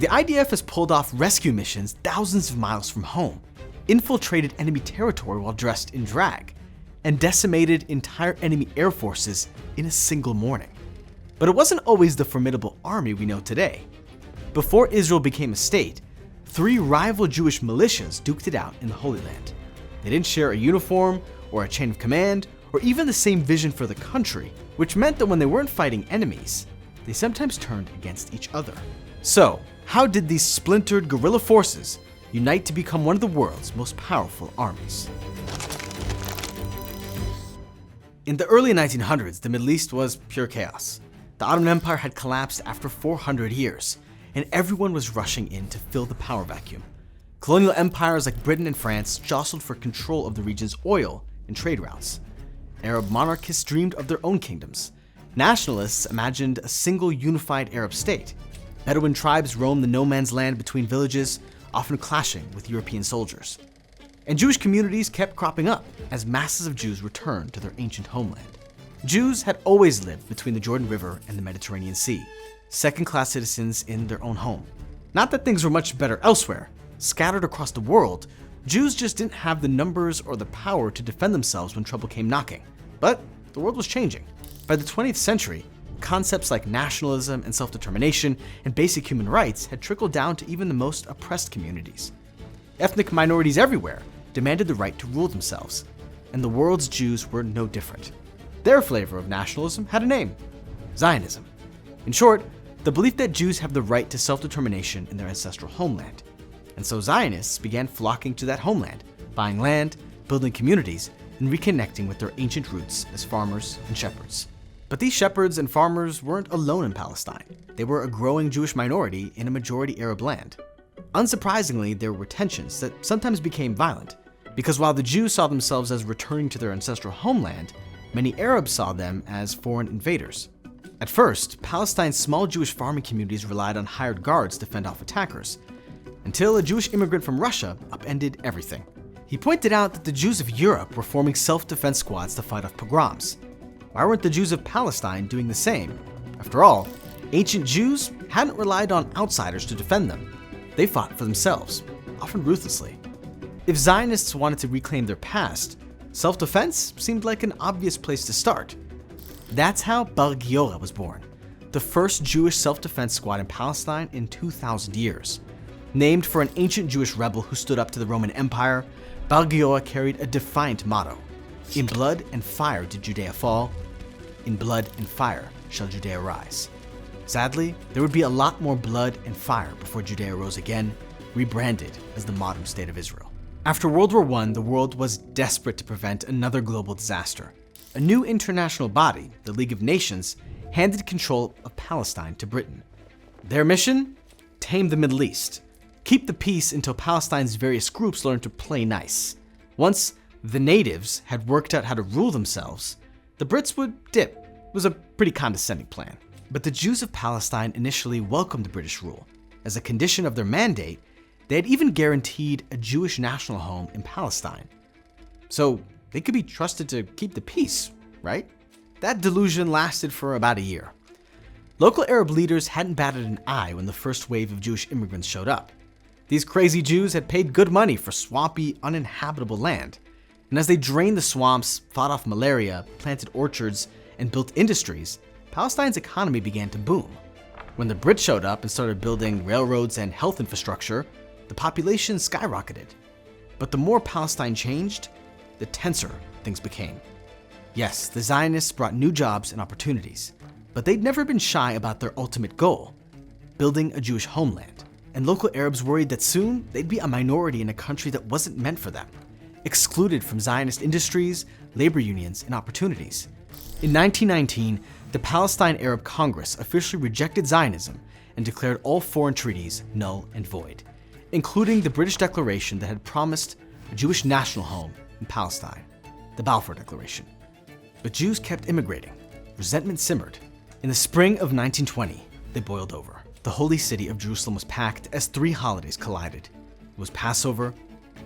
The IDF has pulled off rescue missions thousands of miles from home, infiltrated enemy territory while dressed in drag, and decimated entire enemy air forces in a single morning. But it wasn't always the formidable army we know today. Before Israel became a state, 3 rival Jewish militias duked it out in the Holy Land. They didn't share a uniform or a chain of command or even the same vision for the country, which meant that when they weren't fighting enemies, they sometimes turned against each other. So, how did these splintered guerrilla forces unite to become one of the world's most powerful armies? In the early 1900s, the Middle East was pure chaos. The Ottoman Empire had collapsed after 400 years, and everyone was rushing in to fill the power vacuum. Colonial empires like Britain and France jostled for control of the region's oil and trade routes. Arab monarchists dreamed of their own kingdoms. Nationalists imagined a single unified Arab state. Bedouin tribes roamed the no-man's land between villages, often clashing with European soldiers. And Jewish communities kept cropping up as masses of Jews returned to their ancient homeland. Jews had always lived between the Jordan River and the Mediterranean Sea, second-class citizens in their own home. Not that things were much better elsewhere. Scattered across the world, Jews just didn't have the numbers or the power to defend themselves when trouble came knocking. But the world was changing. By the 20th century, concepts like nationalism and self-determination and basic human rights had trickled down to even the most oppressed communities. Ethnic minorities everywhere demanded the right to rule themselves, and the world's Jews were no different. Their flavor of nationalism had a name: Zionism. In short, the belief that Jews have the right to self-determination in their ancestral homeland. And so Zionists began flocking to that homeland, buying land, building communities, and reconnecting with their ancient roots as farmers and shepherds. But these shepherds and farmers weren't alone in Palestine. They were a growing Jewish minority in a majority Arab land. Unsurprisingly, there were tensions that sometimes became violent, because while the Jews saw themselves as returning to their ancestral homeland, many Arabs saw them as foreign invaders. At first, Palestine's small Jewish farming communities relied on hired guards to fend off attackers, until a Jewish immigrant from Russia upended everything. He pointed out that the Jews of Europe were forming self-defense squads to fight off pogroms. Why weren't the Jews of Palestine doing the same? After all, ancient Jews hadn't relied on outsiders to defend them. They fought for themselves, often ruthlessly. If Zionists wanted to reclaim their past, self-defense seemed like an obvious place to start. That's how Giora was born, the first Jewish self-defense squad in Palestine in 2,000 years. Named for an ancient Jewish rebel who stood up to the Roman Empire, Giora carried a defiant motto: "In blood and fire did Judea fall, in blood and fire shall Judea rise." Sadly, there would be a lot more blood and fire before Judea rose again, rebranded as the modern state of Israel. After World War I, the world was desperate to prevent another global disaster. A new international body, the League of Nations, handed control of Palestine to Britain. Their mission? Tame the Middle East. Keep the peace until Palestine's various groups learned to play nice. Once the natives had worked out how to rule themselves, the Brits would dip. It was a pretty condescending plan. But the Jews of Palestine initially welcomed British rule. As a condition of their mandate, they had even guaranteed a Jewish national home in Palestine. So they could be trusted to keep the peace, right? That delusion lasted for about a year. Local Arab leaders hadn't batted an eye when the first wave of Jewish immigrants showed up. These crazy Jews had paid good money for swampy, uninhabitable land. And as they drained the swamps, fought off malaria, planted orchards, and built industries, Palestine's economy began to boom. When the Brits showed up and started building railroads and health infrastructure, the population skyrocketed. But the more Palestine changed, the tenser things became. Yes, the Zionists brought new jobs and opportunities, but they'd never been shy about their ultimate goal: building a Jewish homeland. And local Arabs worried that soon they'd be a minority in a country that wasn't meant for them, excluded from Zionist industries, labor unions, and opportunities. In 1919, the Palestine Arab Congress officially rejected Zionism and declared all foreign treaties null and void, including the British declaration that had promised a Jewish national home in Palestine, the Balfour Declaration. But Jews kept immigrating. Resentment simmered. In the spring of 1920, they boiled over. The holy city of Jerusalem was packed as 3 holidays collided. It was Passover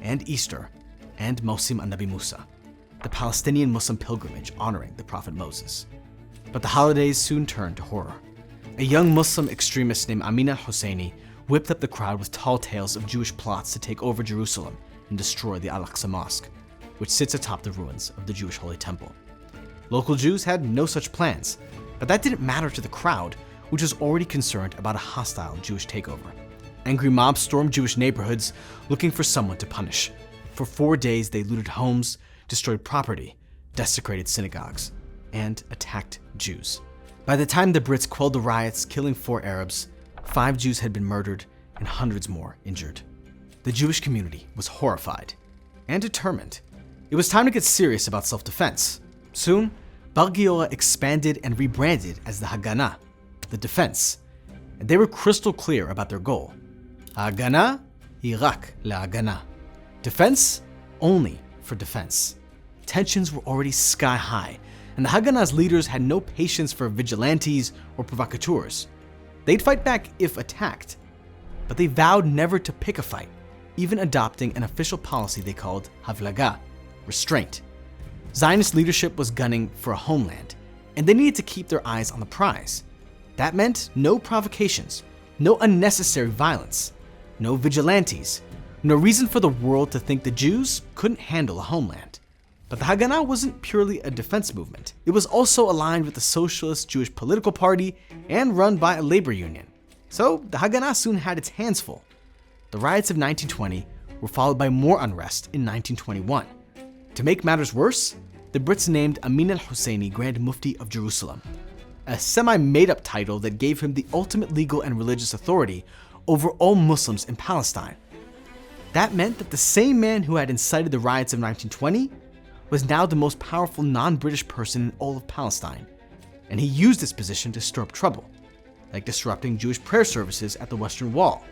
and Easter and Mosim an-Nabi Musa, the Palestinian Muslim pilgrimage honoring the prophet Moses. But the holidays soon turned to horror. A young Muslim extremist named Amin al-Husseini whipped up the crowd with tall tales of Jewish plots to take over Jerusalem and destroy the Al-Aqsa Mosque, which sits atop the ruins of the Jewish Holy Temple. Local Jews had no such plans, but that didn't matter to the crowd, which was already concerned about a hostile Jewish takeover. Angry mobs stormed Jewish neighborhoods looking for someone to punish. For 4 days, they looted homes, destroyed property, desecrated synagogues, and attacked Jews. By the time the Brits quelled the riots, killing 4 Arabs, 5 Jews had been murdered and hundreds more injured. The Jewish community was horrified and determined. It was time to get serious about self-defense. Soon, Giora expanded and rebranded as the Haganah, the defense, and they were crystal clear about their goal. Haganah hi rak leHaganah. Defense only for defense. Tensions were already sky high, and the Haganah's leaders had no patience for vigilantes or provocateurs. They'd fight back if attacked, but they vowed never to pick a fight, even adopting an official policy they called havlaga, restraint. Zionist leadership was gunning for a homeland, and they needed to keep their eyes on the prize. That meant no provocations, no unnecessary violence, no vigilantes, no reason for the world to think the Jews couldn't handle a homeland. But the Haganah wasn't purely a defense movement. It was also aligned with the Socialist Jewish political party and run by a labor union. So the Haganah soon had its hands full. The riots of 1920 were followed by more unrest in 1921. To make matters worse, the Brits named Amin al-Husseini Grand Mufti of Jerusalem, a semi-made-up title that gave him the ultimate legal and religious authority over all Muslims in Palestine. That meant that the same man who had incited the riots of 1920 was now the most powerful non-British person in all of Palestine, and he used this position to stir up trouble, like disrupting Jewish prayer services at the Western Wall,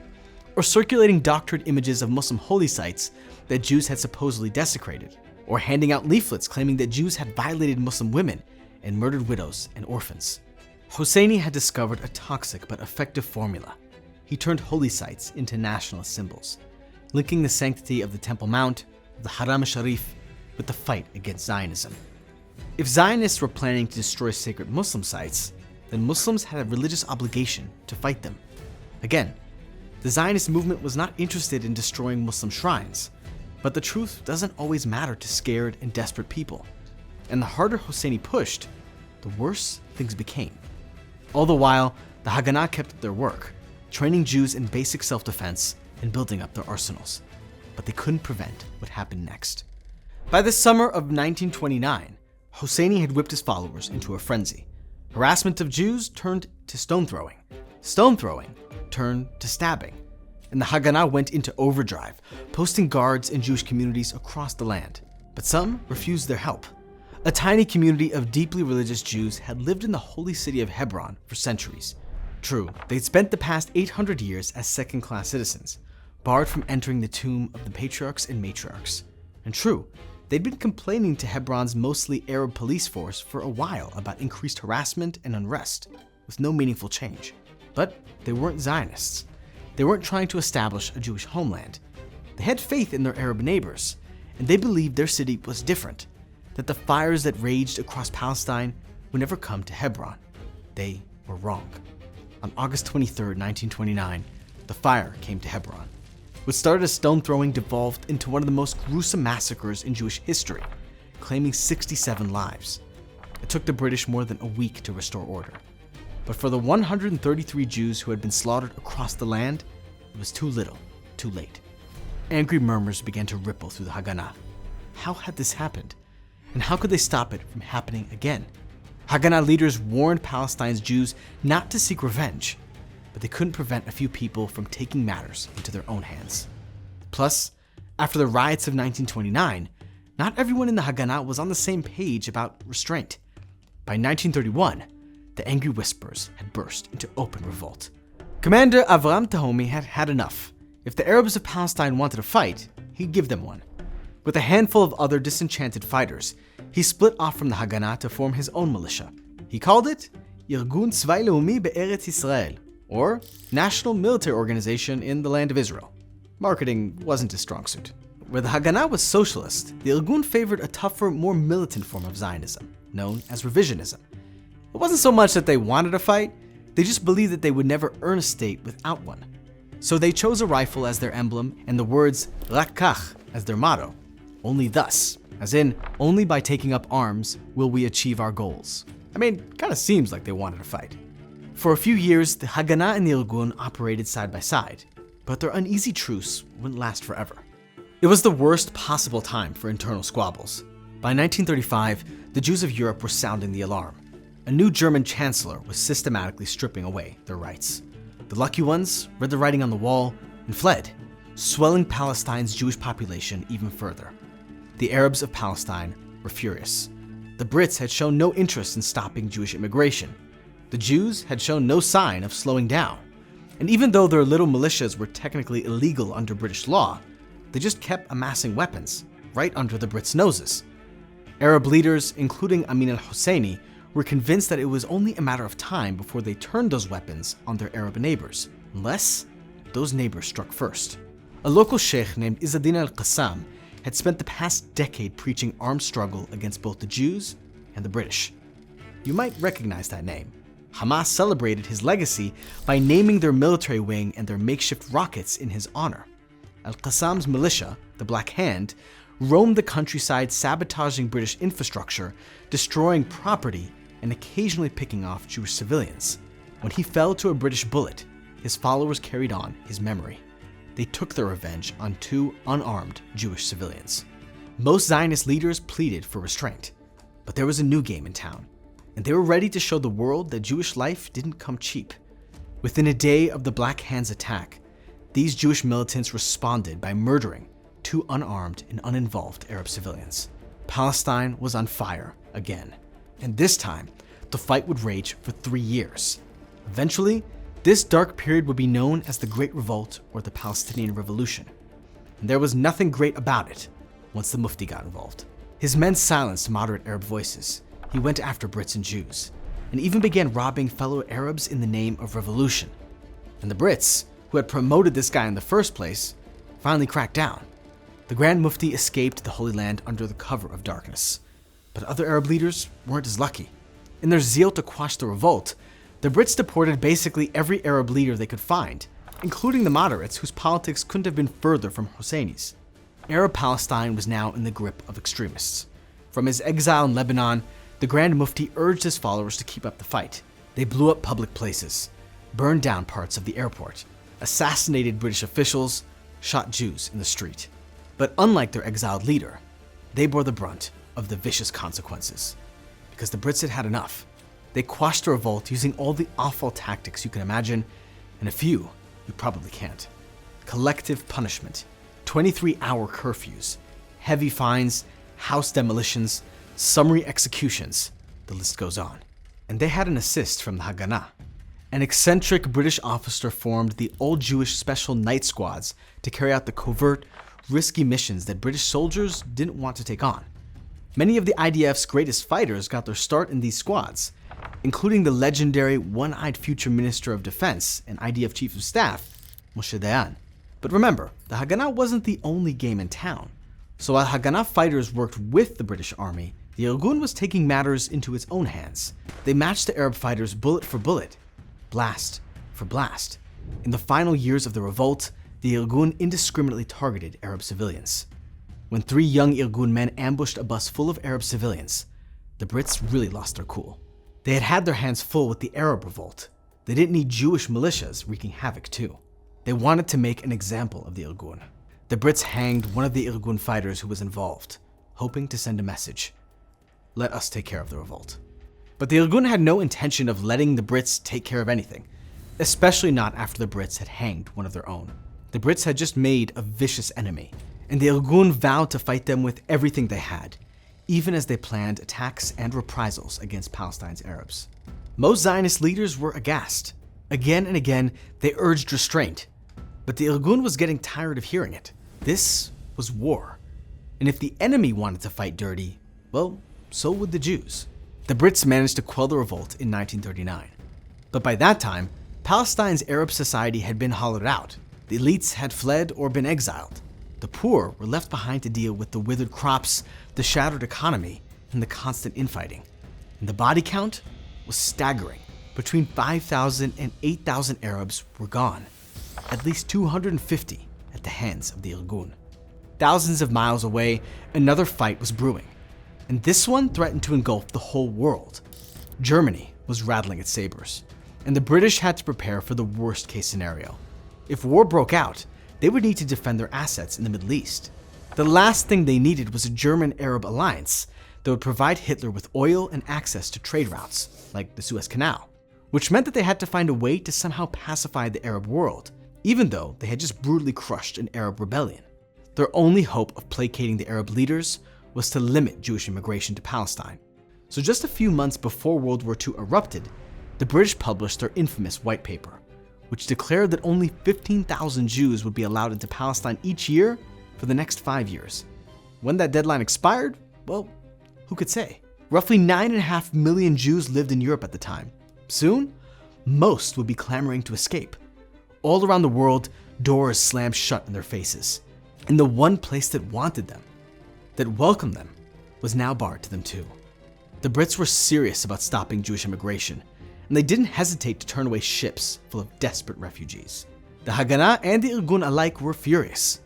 or circulating doctored images of Muslim holy sites that Jews had supposedly desecrated, or handing out leaflets claiming that Jews had violated Muslim women and murdered widows and orphans. Husseini had discovered a toxic but effective formula. He turned holy sites into nationalist symbols, linking the sanctity of the Temple Mount, the Haram al-Sharif, with the fight against Zionism. If Zionists were planning to destroy sacred Muslim sites, then Muslims had a religious obligation to fight them. Again, the Zionist movement was not interested in destroying Muslim shrines, but the truth doesn't always matter to scared and desperate people. And the harder Husseini pushed, the worse things became. All the while, the Haganah kept up their work, training Jews in basic self-defense and building up their arsenals. But they couldn't prevent what happened next. By the summer of 1929, Husseini had whipped his followers into a frenzy. Harassment of Jews turned to stone throwing. Stone throwing turned to stabbing. And the Haganah went into overdrive, posting guards in Jewish communities across the land. But some refused their help. A tiny community of deeply religious Jews had lived in the holy city of Hebron for centuries. True, they'd spent the past 800 years as second-class citizens, barred from entering the tomb of the patriarchs and matriarchs. And true, they'd been complaining to Hebron's mostly Arab police force for a while about increased harassment and unrest, with no meaningful change. But they weren't Zionists. They weren't trying to establish a Jewish homeland. They had faith in their Arab neighbors, and they believed their city was different, that the fires that raged across Palestine would never come to Hebron. They were wrong. On August 23, 1929, the fire came to Hebron. What started as stone throwing devolved into one of the most gruesome massacres in Jewish history, claiming 67 lives. It took the British more than a week to restore order. But for the 133 Jews who had been slaughtered across the land, it was too little, too late. Angry murmurs began to ripple through the Haganah. How had this happened? And how could they stop it from happening again? Haganah leaders warned Palestine's Jews not to seek revenge, but they couldn't prevent a few people from taking matters into their own hands. Plus, after the riots of 1929, not everyone in the Haganah was on the same page about restraint. By 1931, the angry whispers had burst into open revolt. Commander Avram Tahomi had had enough. If the Arabs of Palestine wanted a fight, he'd give them one. With a handful of other disenchanted fighters, he split off from the Haganah to form his own militia. He called it Irgun Tzvai Leumi Be'eretz Yisrael, or National Military Organization in the Land of Israel. Marketing wasn't his strong suit. Where the Haganah was socialist, the Irgun favored a tougher, more militant form of Zionism, known as revisionism. It wasn't so much that they wanted a fight, they just believed that they would never earn a state without one. So they chose a rifle as their emblem and the words Rakkach as their motto. Only thus, as in, only by taking up arms will we achieve our goals. I mean, kinda seems like they wanted to fight. For a few years, the Haganah and the Irgun operated side by side, but their uneasy truce wouldn't last forever. It was the worst possible time for internal squabbles. By 1935, the Jews of Europe were sounding the alarm. A new German chancellor was systematically stripping away their rights. The lucky ones read the writing on the wall and fled, swelling Palestine's Jewish population even further. The Arabs of Palestine were furious. The Brits had shown no interest in stopping Jewish immigration. The Jews had shown no sign of slowing down. And even though their little militias were technically illegal under British law, they just kept amassing weapons right under the Brits' noses. Arab leaders, including Amin al-Husseini, were convinced that it was only a matter of time before they turned those weapons on their Arab neighbors, unless those neighbors struck first. A local sheikh named Izzeddin al-Qassam had spent the past decade preaching armed struggle against both the Jews and the British. You might recognize that name. Hamas celebrated his legacy by naming their military wing and their makeshift rockets in his honor. Al-Qassam's militia, the Black Hand, roamed the countryside sabotaging British infrastructure, destroying property, and occasionally picking off Jewish civilians. When he fell to a British bullet, his followers carried on his memory. They took their revenge on 2 unarmed Jewish civilians. Most Zionist leaders pleaded for restraint, but there was a new game in town, and they were ready to show the world that Jewish life didn't come cheap. Within a day of the Black Hand's attack, these Jewish militants responded by murdering 2 unarmed and uninvolved Arab civilians. Palestine was on fire again, and this time, the fight would rage for 3 years. Eventually, this dark period would be known as the Great Revolt or the Palestinian Revolution. And there was nothing great about it once the Mufti got involved. His men silenced moderate Arab voices. He went after Brits and Jews, and even began robbing fellow Arabs in the name of revolution. And the Brits, who had promoted this guy in the first place, finally cracked down. The Grand Mufti escaped the Holy Land under the cover of darkness. But other Arab leaders weren't as lucky. In their zeal to quash the revolt, the Brits deported basically every Arab leader they could find, including the moderates whose politics couldn't have been further from Husseini's. Arab Palestine was now in the grip of extremists. From his exile in Lebanon, the Grand Mufti urged his followers to keep up the fight. They blew up public places, burned down parts of the airport, assassinated British officials, shot Jews in the street. But unlike their exiled leader, they bore the brunt of the vicious consequences. Because the Brits had had enough. They quashed the revolt using all the awful tactics you can imagine, and a few you probably can't. Collective punishment, 23-hour curfews, heavy fines, house demolitions, summary executions, the list goes on. And they had an assist from the Haganah. An eccentric British officer formed the all-Jewish special night squads to carry out the covert, risky missions that British soldiers didn't want to take on. Many of the IDF's greatest fighters got their start in these squads, including the legendary one-eyed future Minister of Defense and IDF Chief of Staff, Moshe Dayan. But remember, the Haganah wasn't the only game in town. So while Haganah fighters worked with the British Army, the Irgun was taking matters into its own hands. They matched the Arab fighters bullet for bullet, blast for blast. In the final years of the revolt, the Irgun indiscriminately targeted Arab civilians. When 3 young Irgun men ambushed a bus full of Arab civilians, the Brits really lost their cool. They had had their hands full with the Arab revolt. They didn't need Jewish militias wreaking havoc too. They wanted to make an example of the Irgun. The Brits hanged one of the Irgun fighters who was involved, hoping to send a message. Let us take care of the revolt. But the Irgun had no intention of letting the Brits take care of anything, especially not after the Brits had hanged one of their own. The Brits had just made a vicious enemy, and the Irgun vowed to fight them with everything they had, even as they planned attacks and reprisals against Palestine's Arabs. Most Zionist leaders were aghast. Again and again, they urged restraint, but the Irgun was getting tired of hearing it. This was war, and if the enemy wanted to fight dirty, well, so would the Jews. The Brits managed to quell the revolt in 1939. But by that time, Palestine's Arab society had been hollowed out. The elites had fled or been exiled. The poor were left behind to deal with the withered crops, the shattered economy, and the constant infighting. And the body count was staggering. Between 5,000 and 8,000 Arabs were gone. at least 250 at the hands of the Irgun. Thousands of miles away, another fight was brewing, and this one threatened to engulf the whole world. Germany was rattling its sabers, and the British had to prepare for the worst case scenario. If war broke out, they would need to defend their assets in the Middle East. The last thing they needed was a German-Arab alliance that would provide Hitler with oil and access to trade routes, like the Suez Canal, which meant that they had to find a way to somehow pacify the Arab world, even though they had just brutally crushed an Arab rebellion. Their only hope of placating the Arab leaders was to limit Jewish immigration to Palestine. So just a few months before World War II erupted, the British published their infamous White Paper, which declared that only 15,000 Jews would be allowed into Palestine each year for the next 5 years. When that deadline expired, well, who could say? Roughly 9.5 million Jews lived in Europe at the time. Soon, most would be clamoring to escape. All around the world, doors slammed shut in their faces. And the one place that wanted them, that welcomed them, was now barred to them too. The Brits were serious about stopping Jewish immigration, and they didn't hesitate to turn away ships full of desperate refugees. The Haganah and the Irgun alike were furious.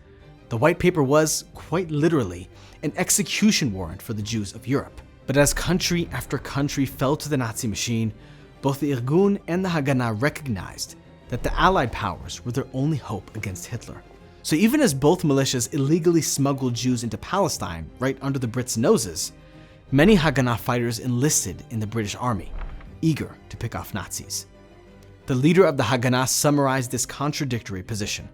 The White Paper was, quite literally, an execution warrant for the Jews of Europe. But as country after country fell to the Nazi machine, both the Irgun and the Haganah recognized that the Allied powers were their only hope against Hitler. So even as both militias illegally smuggled Jews into Palestine right under the Brits' noses, many Haganah fighters enlisted in the British army, eager to pick off Nazis. The leader of the Haganah summarized this contradictory position.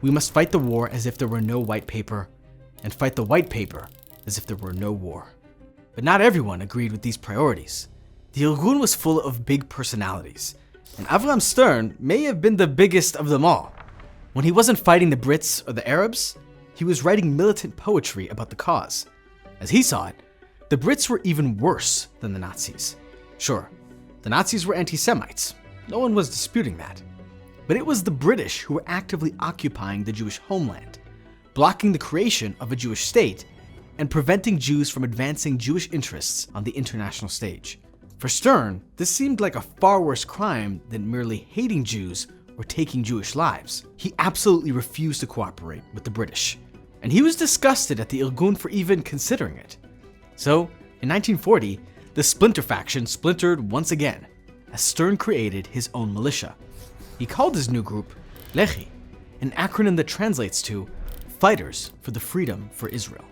We must fight the war as if there were no White Paper, and fight the White Paper as if there were no war. But not everyone agreed with these priorities. The Irgun was full of big personalities, and Avraham Stern may have been the biggest of them all. When he wasn't fighting the Brits or the Arabs, he was writing militant poetry about the cause. As he saw it, the Brits were even worse than the Nazis. Sure, the Nazis were anti-Semites. No one was disputing that. But it was the British who were actively occupying the Jewish homeland, blocking the creation of a Jewish state, and preventing Jews from advancing Jewish interests on the international stage. For Stern, this seemed like a far worse crime than merely hating Jews or taking Jewish lives. He absolutely refused to cooperate with the British, and he was disgusted at the Irgun for even considering it. So, in 1940, the splinter faction splintered once again, as Stern created his own militia. He called his new group Lehi, an acronym that translates to Fighters for the Freedom for Israel.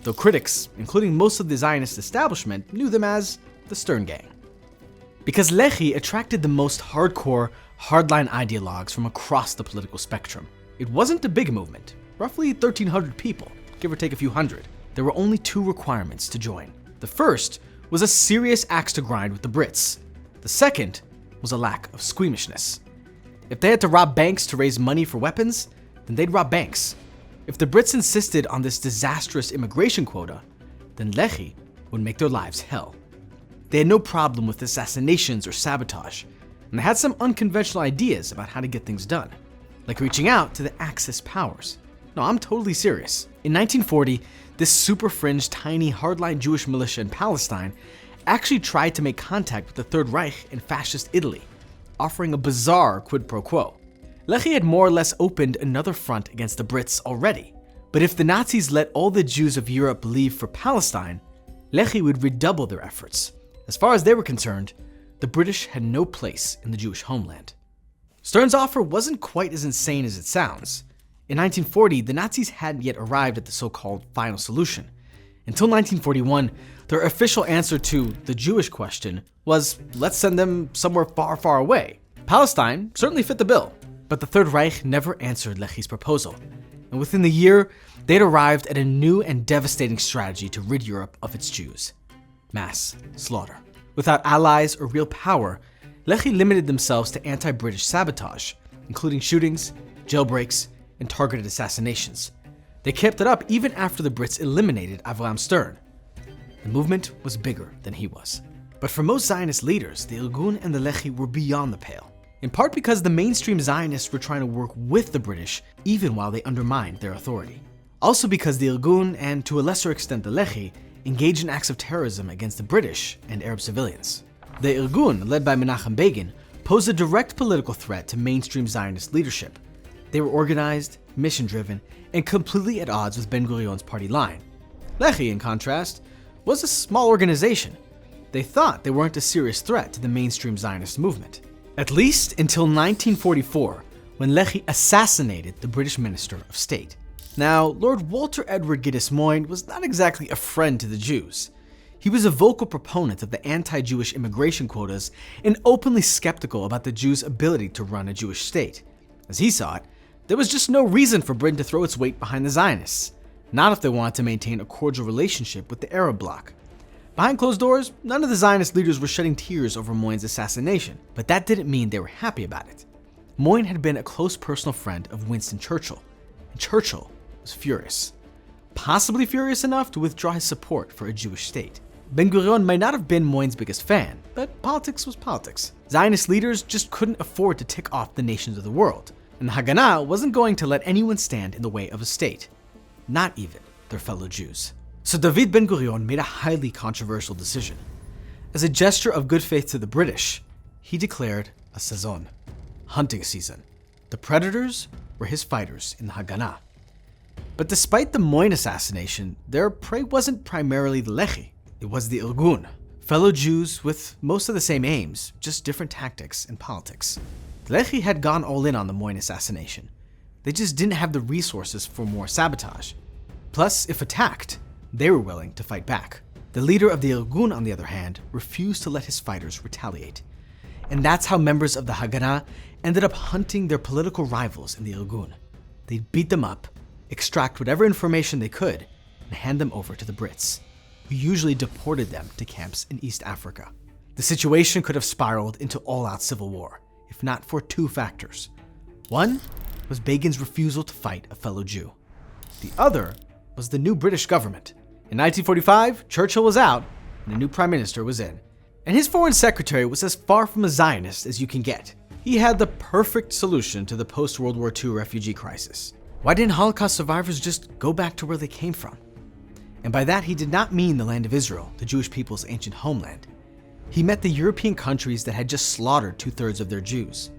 Though critics, including most of the Zionist establishment, knew them as the Stern Gang. Because Lehi attracted the most hardcore, hardline ideologues from across the political spectrum. It wasn't a big movement, roughly 1,300 people, give or take a few hundred. There were only 2 requirements to join. The first was a serious axe to grind with the Brits. The second was a lack of squeamishness. If they had to rob banks to raise money for weapons, then they'd rob banks. If the Brits insisted on this disastrous immigration quota, then Lehi would make their lives hell. They had no problem with assassinations or sabotage, and they had some unconventional ideas about how to get things done, like reaching out to the Axis powers. No, I'm totally serious. In 1940, this super fringe, tiny, hardline Jewish militia in Palestine actually tried to make contact with the Third Reich in fascist Italy, offering a bizarre quid pro quo. Lehi had more or less opened another front against the Brits already, but if the Nazis let all the Jews of Europe leave for Palestine, Lehi would redouble their efforts. As far as they were concerned, the British had no place in the Jewish homeland. Stern's offer wasn't quite as insane as it sounds. In 1940, the Nazis hadn't yet arrived at the so-called final solution. Until 1941, their official answer to the Jewish question was, let's send them somewhere far, far away. Palestine certainly fit the bill, but the Third Reich never answered Lehi's proposal. And within the year, they'd arrived at a new and devastating strategy to rid Europe of its Jews: mass slaughter. Without allies or real power, Lehi limited themselves to anti-British sabotage, including shootings, jailbreaks, and targeted assassinations. They kept it up even after the Brits eliminated Avraham Stern. The movement was bigger than he was. But for most Zionist leaders, the Irgun and the Lehi were beyond the pale, in part because the mainstream Zionists were trying to work with the British even while they undermined their authority. Also because the Irgun, and to a lesser extent the Lehi, engaged in acts of terrorism against the British and Arab civilians. The Irgun, led by Menachem posed a direct political threat to mainstream Zionist leadership, They were organized, mission-driven, and completely at odds with Ben-Gurion's party line. Lehi, in contrast, was a small organization. They thought they weren't a serious threat to the mainstream Zionist movement. At least until 1944, when Lehi assassinated the British Minister of State. Now, Lord Walter Edward Gittes Moyne was not exactly a friend to the Jews. He was a vocal proponent of the anti-Jewish immigration quotas and openly skeptical about the Jews' ability to run a Jewish state. As he saw it, there was just no reason for Britain to throw its weight behind the Zionists, not if they wanted to maintain a cordial relationship with the Arab bloc. Behind closed doors, none of the Zionist leaders were shedding tears over Moyne's assassination, but that didn't mean they were happy about it. Moyne had been a close personal friend of Winston Churchill, and Churchill was furious. Possibly furious enough to withdraw his support for a Jewish state. Ben-Gurion might not have been Moyne's biggest fan, but politics was politics. Zionist leaders just couldn't afford to tick off the nations of the world, and the Haganah wasn't going to let anyone stand in the way of a state, not even their fellow Jews. So David Ben-Gurion made a highly controversial decision. As a gesture of good faith to the British, he declared a Saison, hunting season. The predators were his fighters in the Haganah. But despite the Moyne assassination, their prey wasn't primarily the Lehi, it was the Irgun, fellow Jews with most of the same aims, just different tactics and politics. The Lehi had gone all in on the Moyne assassination. They just didn't have the resources for more sabotage. Plus, if attacked, they were willing to fight back. The leader of the Irgun, on the other hand, refused to let his fighters retaliate. And that's how members of the Haganah ended up hunting their political rivals in the Irgun. They'd beat them up, extract whatever information they could, and hand them over to the Brits, who usually deported them to camps in East Africa. The situation could have spiraled into all-out civil war, if not for two factors. One was Begin's refusal to fight a fellow Jew. The other was the new British government. In 1945, Churchill was out, and a new prime minister was in. And his foreign secretary was as far from a Zionist as you can get. He had the perfect solution to the post-World War II refugee crisis. Why didn't Holocaust survivors just go back to where they came from? And by that, he did not mean the land of Israel, the Jewish people's ancient homeland. He meant the European countries that had just slaughtered 2/3 of their Jews.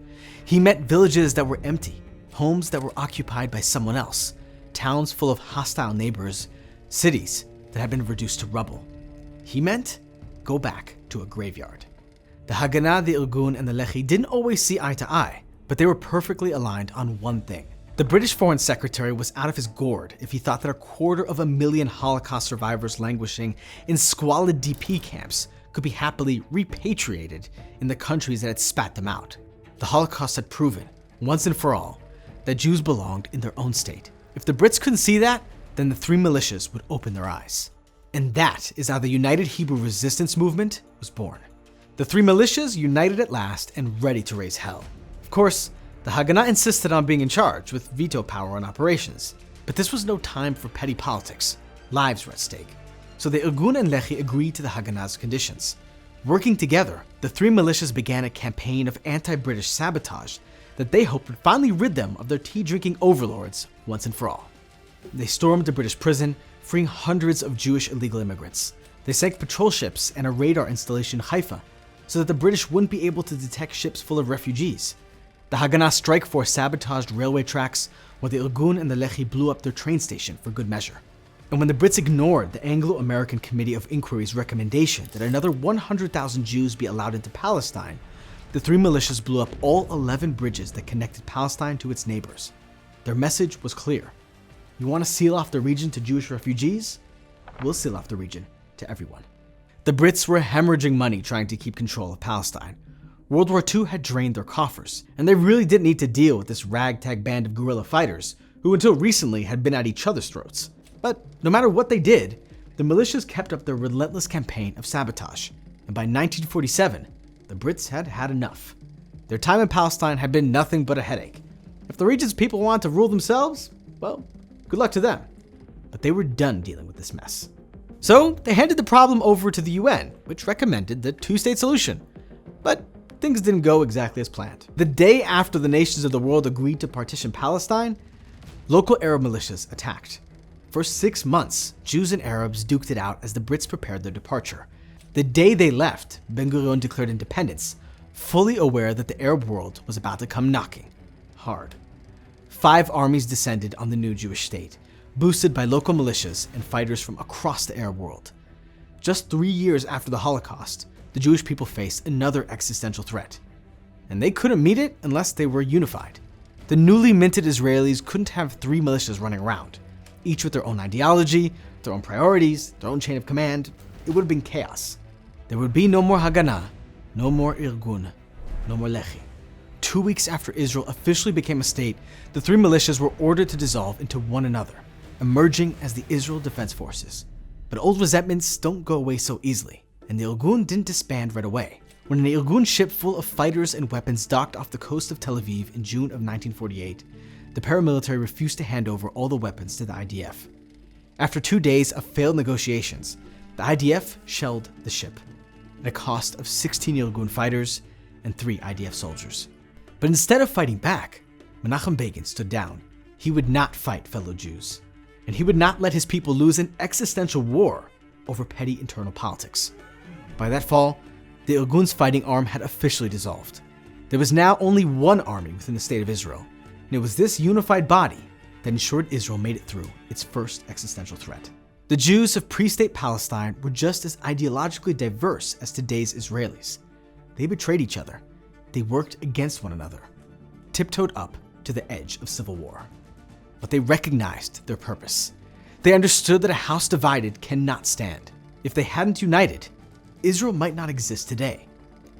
He meant villages that were empty, homes that were occupied by someone else, towns full of hostile neighbors, cities that had been reduced to rubble. He meant go back to a graveyard. The Haganah, the Irgun, and the Lehi didn't always see eye to eye, but they were perfectly aligned on one thing. The British Foreign Secretary was out of his gourd if he thought that 250,000 Holocaust survivors languishing in squalid DP camps could be happily repatriated in the countries that had spat them out. The Holocaust had proven, once and for all, that Jews belonged in their own state. If the Brits couldn't see that, then the three militias would open their eyes. And that is how the United Hebrew Resistance Movement was born. The three militias united at last and ready to raise hell. Of course, the Haganah insisted on being in charge with veto power on operations. But this was no time for petty politics. Lives were at stake. So the Irgun and Lehi agreed to the Haganah's conditions. Working together, the three militias began a campaign of anti-British sabotage that they hoped would finally rid them of their tea-drinking overlords once and for all. They stormed the British prison, freeing hundreds of Jewish illegal immigrants. They sank patrol ships and a radar installation in Haifa so that the British wouldn't be able to detect ships full of refugees. The Haganah strike force sabotaged railway tracks, while the Irgun and the Lehi blew up their train station for good measure. And when the Brits ignored the Anglo-American Committee of Inquiry's recommendation that another 100,000 Jews be allowed into Palestine, the three militias blew up all 11 bridges that connected Palestine to its neighbors. Their message was clear. You want to seal off the region to Jewish refugees? We'll seal off the region to everyone. The Brits were hemorrhaging money trying to keep control of Palestine. World War II had drained their coffers, and they really didn't need to deal with this ragtag band of guerrilla fighters who until recently had been at each other's throats. But no matter what they did, the militias kept up their relentless campaign of sabotage, and by 1947, the Brits had had enough. Their time in Palestine had been nothing but a headache. If the region's people wanted to rule themselves, well, good luck to them. But they were done dealing with this mess. So they handed the problem over to the UN, which recommended the two-state solution. But things didn't go exactly as planned. The day after the nations of the world agreed to partition Palestine, local Arab militias attacked. For 6 months, Jews and Arabs duked it out as the Brits prepared their departure. The day they left, Ben-Gurion declared independence, fully aware that the Arab world was about to come knocking hard. 5 armies descended on the new Jewish state, boosted by local militias and fighters from across the Arab world. Just 3 years after the Holocaust, the Jewish people faced another existential threat, and they couldn't meet it unless they were unified. The newly minted Israelis couldn't have 3 militias running around, each with their own ideology, their own priorities, their own chain of command. It would have been chaos. There would be no more Haganah, no more Irgun, no more Lehi. 2 weeks after Israel officially became a state, the 3 militias were ordered to dissolve into one another, emerging as the Israel Defense Forces. But old resentments don't go away so easily, and the Irgun didn't disband right away. When an Irgun ship full of fighters and weapons docked off the coast of Tel Aviv in June of 1948, the paramilitary refused to hand over all the weapons to the IDF. After 2 days of failed negotiations, the IDF shelled the ship at a cost of 16 Irgun fighters and 3 IDF soldiers. But instead of fighting back, Menachem Begin stood down. He would not fight fellow Jews, and he would not let his people lose an existential war over petty internal politics. By that fall, the Irgun's fighting arm had officially dissolved. There was now only one army within the state of Israel, and it was this unified body that ensured Israel made it through its first existential threat. The Jews of pre-state Palestine were just as ideologically diverse as today's Israelis. They betrayed each other. They worked against one another, tiptoed up to the edge of civil war. But they recognized their purpose. They understood that a house divided cannot stand. If they hadn't united, Israel might not exist today.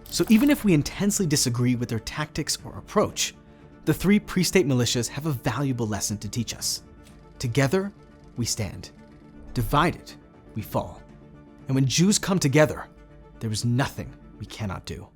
So even if we intensely disagree with their tactics or approach, the 3 pre-state militias have a valuable lesson to teach us. Together, we stand. Divided, we fall. And when Jews come together, there is nothing we cannot do.